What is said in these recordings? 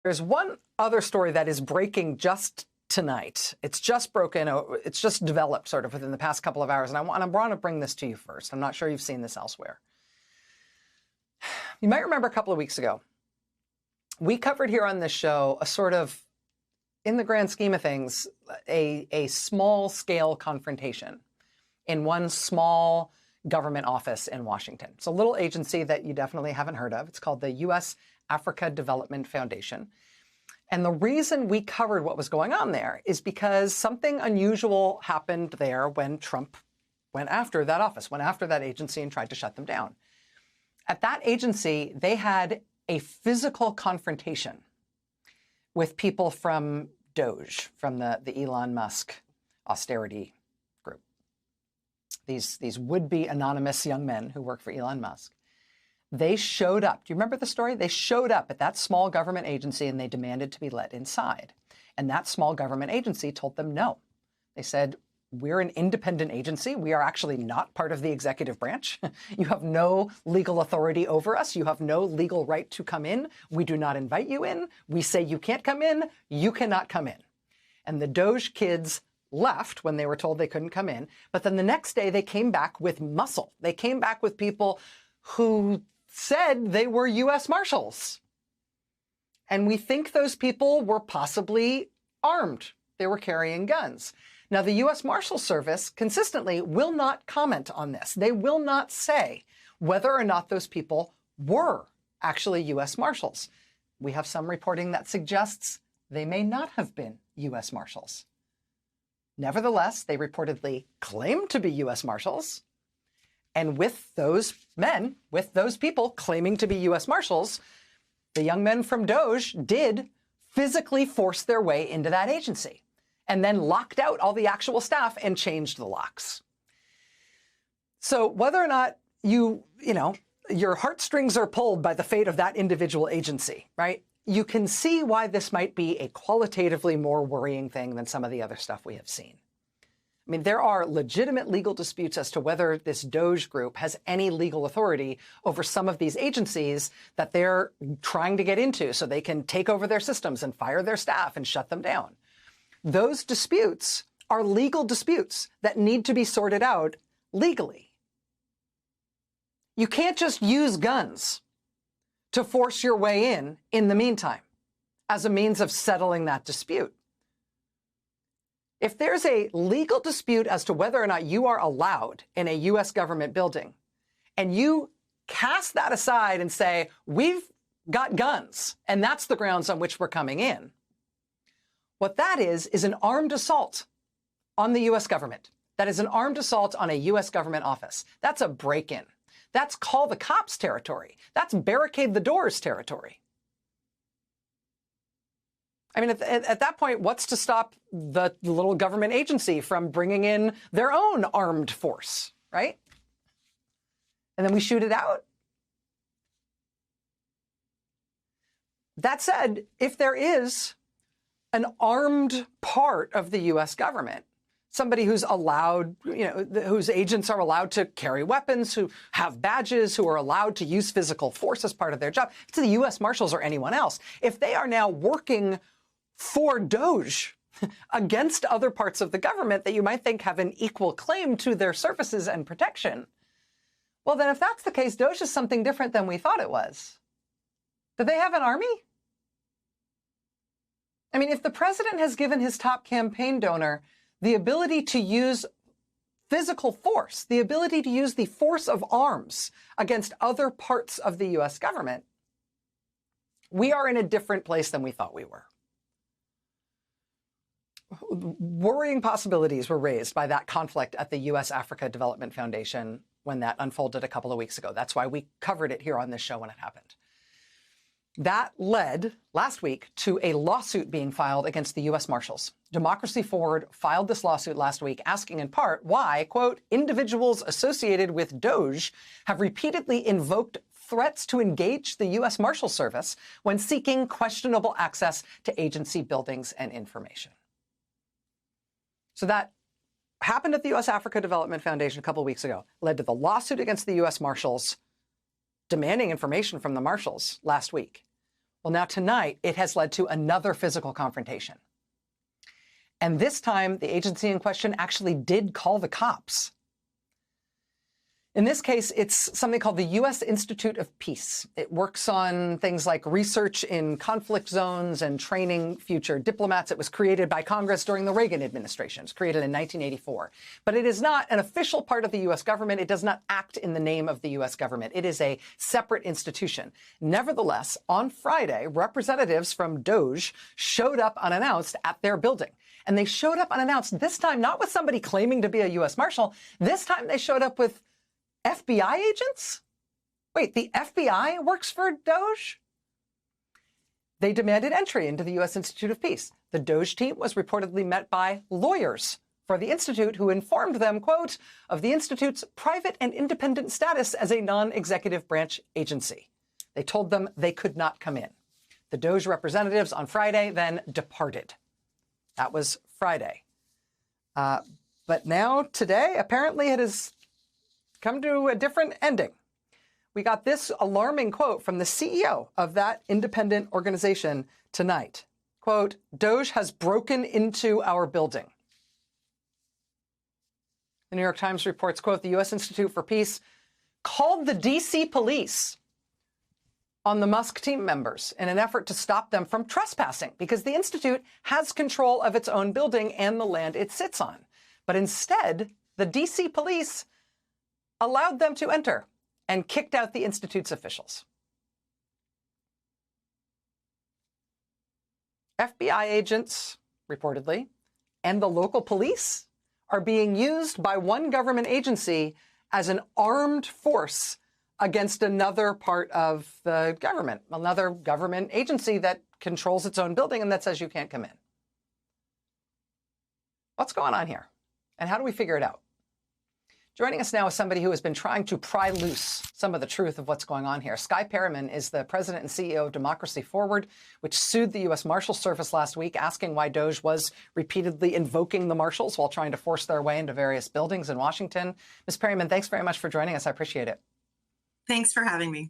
There's one other story that is breaking just tonight. It's just broken. It's just developed sort of within the past couple of hours. And I want to bring this to you first. I'm not sure you've seen this elsewhere. You might remember a couple of weeks ago, we covered here on this show a sort of, in the grand scheme of things, a small scale confrontation in one small government office in Washington. It's a little agency that you definitely haven't heard of. It's called the U.S. Africa Development Foundation. And the reason we covered what was going on there is because something unusual happened there when Trump went after that office, went after that agency and tried to shut them down. At that agency, they had a physical confrontation with people from Doge, from the Elon Musk austerity group. These would-be anonymous young men who work for Elon Musk. They showed up. Do you remember the story? They showed up at that small government agency and they demanded to be let inside. And that small government agency told them no. They said, we're an independent agency. We are actually not part of the executive branch. You have no legal authority over us. You have no legal right to come in. We do not invite you in. We say you can't come in. You cannot come in. And the Doge kids left when they were told they couldn't come in. But then the next day they came back with muscle. They came back with people who said they were U.S. Marshals. And we think those people were possibly armed. They were carrying guns. Now, the U.S. Marshal Service consistently will not comment on this. They will not say whether or not those people were actually U.S. Marshals. We have some reporting that suggests they may not have been U.S. Marshals. Nevertheless, they reportedly claimed to be U.S. Marshals. And with those men, with those people claiming to be U.S. Marshals, the young men from Doge did physically force their way into that agency and then locked out all the actual staff and changed the locks. So whether or not your heartstrings are pulled by the fate of that individual agency, right? You can see why this might be a qualitatively more worrying thing than some of the other stuff we have seen. I mean, there are legitimate legal disputes as to whether this Doge group has any legal authority over some of these agencies that they're trying to get into so they can take over their systems and fire their staff and shut them down. Those disputes are legal disputes that need to be sorted out legally. You can't just use guns to force your way in the meantime, as a means of settling that dispute. If there's a legal dispute as to whether or not you are allowed in a U.S. government building, and you cast that aside and say, we've got guns, and that's the grounds on which we're coming in, what that is an armed assault on the U.S. government. That is an armed assault on a U.S. government office. That's a break-in. That's call the cops territory. That's barricade the doors territory. I mean, at that point, what's to stop the little government agency from bringing in their own armed force, right? And then we shoot it out. That said, if there is an armed part of the U.S. government, somebody who's allowed, whose agents are allowed to carry weapons, who have badges, who are allowed to use physical force as part of their job, to the U.S. Marshals or anyone else, if they are now working for Doge against other parts of the government that you might think have an equal claim to their services and protection, well, then if that's the case, Doge is something different than we thought it was. Do they have an army? I mean, if the president has given his top campaign donor the ability to use physical force, the ability to use the force of arms against other parts of the U.S. government, we are in a different place than we thought we were. Worrying possibilities were raised by that conflict at the U.S. Africa Development Foundation when that unfolded a couple of weeks ago. That's why we covered it here on this show when it happened. That led last week to a lawsuit being filed against the U.S. Marshals. Democracy Forward filed this lawsuit last week, asking in part why, quote, individuals associated with Doge have repeatedly invoked threats to engage the U.S. Marshal Service when seeking questionable access to agency buildings and information. So that happened at the U.S. Africa Development Foundation a couple of weeks ago, led to the lawsuit against the U.S. Marshals demanding information from the Marshals last week. Well, now tonight, it has led to another physical confrontation. And this time, the agency in question actually did call the cops. In this case, it's something called the U.S. Institute of Peace. It works on things like research in conflict zones and training future diplomats. It was created by Congress during the Reagan administration. It was created in 1984. But it is not an official part of the U.S. government. It does not act in the name of the U.S. government. It is a separate institution. Nevertheless, on Friday, representatives from DOJ showed up unannounced at their building. And they showed up unannounced, this time not with somebody claiming to be a U.S. Marshal. This time they showed up with FBI agents? Wait, the FBI works for DOJ? They demanded entry into the U.S. Institute of Peace. The DOJ team was reportedly met by lawyers for the Institute who informed them, quote, of the Institute's private and independent status as a non-executive branch agency. They told them they could not come in. The DOJ representatives on Friday then departed. That was Friday. But now, today, apparently it has come to a different ending. We got this alarming quote from the CEO of that independent organization tonight. Quote, DOJ has broken into our building. The New York Times reports, quote, the U.S. Institute for Peace called the D.C. police on the Musk team members in an effort to stop them from trespassing because the Institute has control of its own building and the land it sits on. But instead, the D.C. police allowed them to enter and kicked out the Institute's officials. FBI agents, reportedly, and the local police are being used by one government agency as an armed force against another part of the government, another government agency that controls its own building and that says you can't come in. What's going on here? And how do we figure it out? Joining us now is somebody who has been trying to pry loose some of the truth of what's going on here. Skye Perryman is the president and CEO of Democracy Forward, which sued the U.S. Marshal Service last week, asking why DOJ was repeatedly invoking the marshals while trying to force their way into various buildings in Washington. Ms. Perryman, thanks very much for joining us. I appreciate it. Thanks for having me.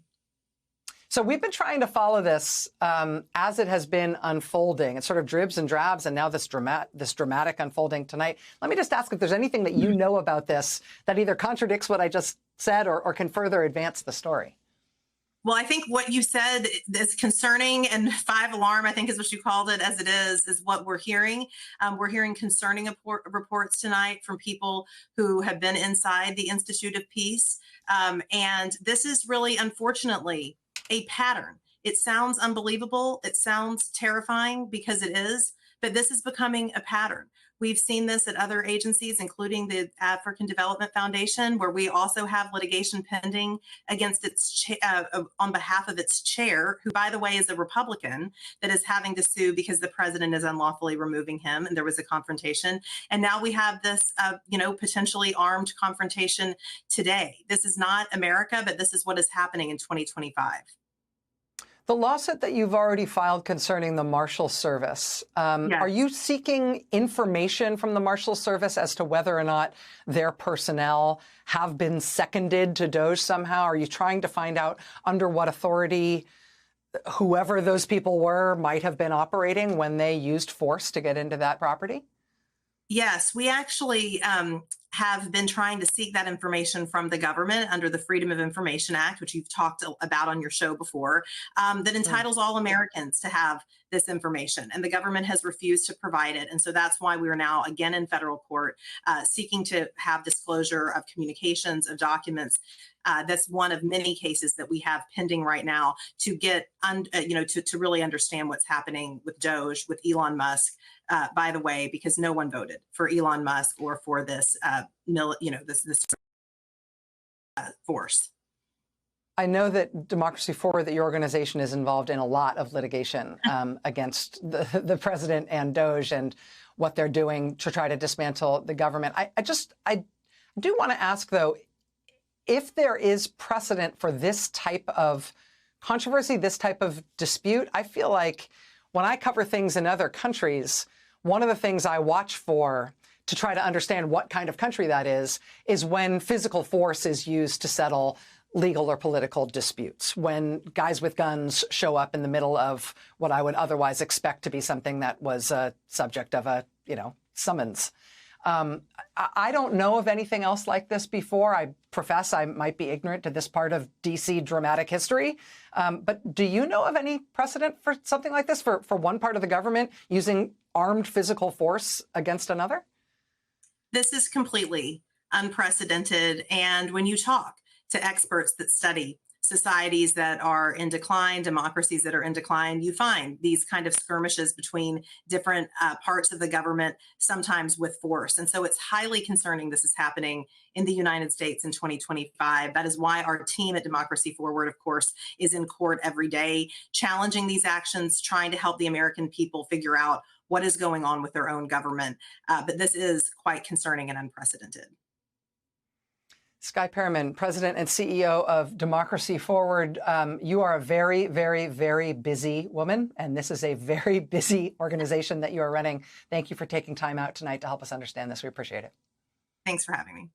So we've been trying to follow this as it has been unfolding. It sort of dribs and drabs, and now this dramatic unfolding tonight. Let me just ask if there's anything that you know about this that either contradicts what I just said or can further advance the story. Well, I think what you said is concerning, and 5 alarm, I think is what you called it, as it is what we're hearing. We're hearing concerning reports tonight from people who have been inside the Institute of Peace. And this is really, unfortunately, a pattern. It sounds unbelievable. It sounds terrifying because it is, but this is becoming a pattern. We've seen this at other agencies, including the African Development Foundation, where we also have litigation pending against its on behalf of its chair, who, by the way, is a Republican, that is having to sue because the president is unlawfully removing him, and there was a confrontation. And now we have this, potentially armed confrontation today. This is not America, but this is what is happening in 2025. The lawsuit that you've already filed concerning the Marshal Service, Yes. Are you seeking information from the Marshal Service as to whether or not their personnel have been seconded to DOJ somehow? Are you trying to find out under what authority whoever those people were might have been operating when they used force to get into that property? Yes, we actually have been trying to seek that information from the government under the Freedom of Information Act, which you've talked about on your show before, that entitles all Americans to have this information. And the government has refused to provide it. And so that's why we are now again in federal court seeking to have disclosure of communications, of documents. That's one of many cases that we have pending right now to get, to really understand what's happening with DOJ, with Elon Musk. By the way, because no one voted for Elon Musk or for this, this force. I know that Democracy Forward, that your organization is involved in a lot of litigation against the president and DOJ and what they're doing to try to dismantle the government. I do want to ask, though, if there is precedent for this type of controversy, this type of dispute. I feel like when I cover things in other countries, one of the things I watch for to try to understand what kind of country that is when physical force is used to settle legal or political disputes, when guys with guns show up in the middle of what I would otherwise expect to be something that was a subject of a, summons. I don't know of anything else like this before. I profess I might be ignorant to this part of DC dramatic history. But do you know of any precedent for something like this, for one part of the government using armed physical force against another? This is completely unprecedented. And when you talk to experts that study societies that are in decline, democracies that are in decline, you find these kind of skirmishes between different parts of the government, sometimes with force. And so it's highly concerning this is happening in the United States in 2025. That is why our team at Democracy Forward, of course, is in court every day, challenging these actions, trying to help the American people figure out what is going on with their own government. But this is quite concerning and unprecedented. Skye Perryman, President and CEO of Democracy Forward. You are a very, very, very busy woman, and this is a very busy organization that you are running. Thank you for taking time out tonight to help us understand this. We appreciate it. Thanks for having me.